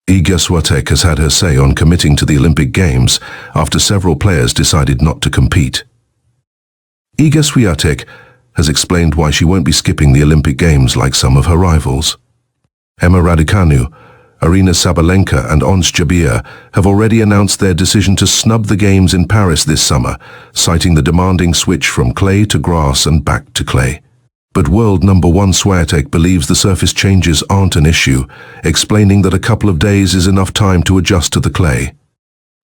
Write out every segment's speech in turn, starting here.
Iga Swiatek has had her say on committing to the Olympic Games after several players decided not to compete. Iga Swiatek has explained why she won't be skipping the Olympic Games like some of her rivals. Emma Raducanu, Aryna Sabalenka and Ons Jabeur have already announced their decision to snub the Games in Paris this summer, citing the demanding switch from clay to grass and back to clay. But world number one Swiatek believes the surface changes aren't an issue, explaining that a couple of days is enough time to adjust to the clay.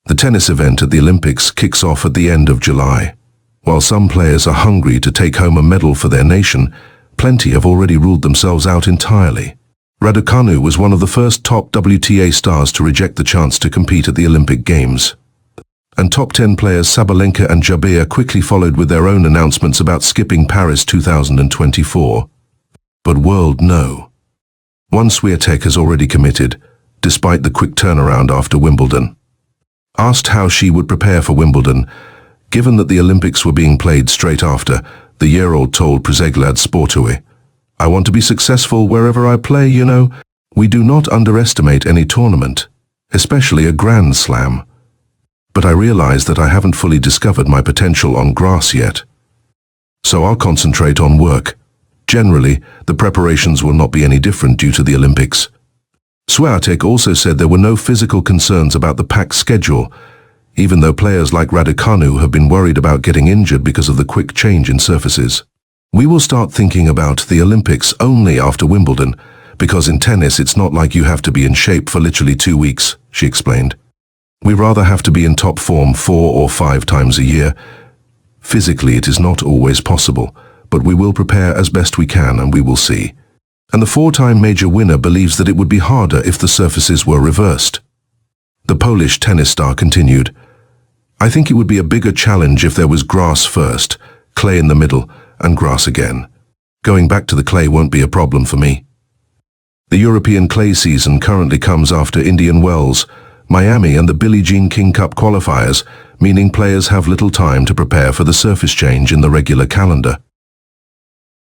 The tennis event at the Olympics kicks off at the end of July. While some players are hungry to take home a medal for their nation, plenty have already ruled themselves out entirely. Raducanu was one of the first top WTA stars to reject the chance to compete at the Olympic Games. And top 10 players Sabalenka and Jabeur quickly followed with their own announcements about skipping Paris 2024. But world no. One Swiatek has already committed, despite the quick turnaround after Wimbledon. Asked how she would prepare for Wimbledon, given that the Olympics were being played straight after, the year-old told Przeglad Sportowy, "I want to be successful wherever I play, you know. We do not underestimate any tournament, especially a Grand Slam. But I realize that I haven't fully discovered my potential on grass yet. So I'll concentrate on work. Generally, the preparations will not be any different due to the Olympics." Swiatek also said there were no physical concerns about the packed schedule, even though players like Raducanu have been worried about getting injured because of the quick change in surfaces. "We will start thinking about the Olympics only after Wimbledon, because in tennis it's not like you have to be in shape for literally 2 weeks," she explained. "We rather have to be in top form 4 or 5 times a year. Physically it is not always possible, but we will prepare as best we can and we will see." And the 4-time major winner believes that it would be harder if the surfaces were reversed. The Polish tennis star continued, "I think it would be a bigger challenge if there was grass first, clay in the middle, and grass again. Going back to the clay won't be a problem for me." The European clay season currently comes after Indian Wells, Miami and the Billie Jean King Cup qualifiers, meaning players have little time to prepare for the surface change in the regular calendar.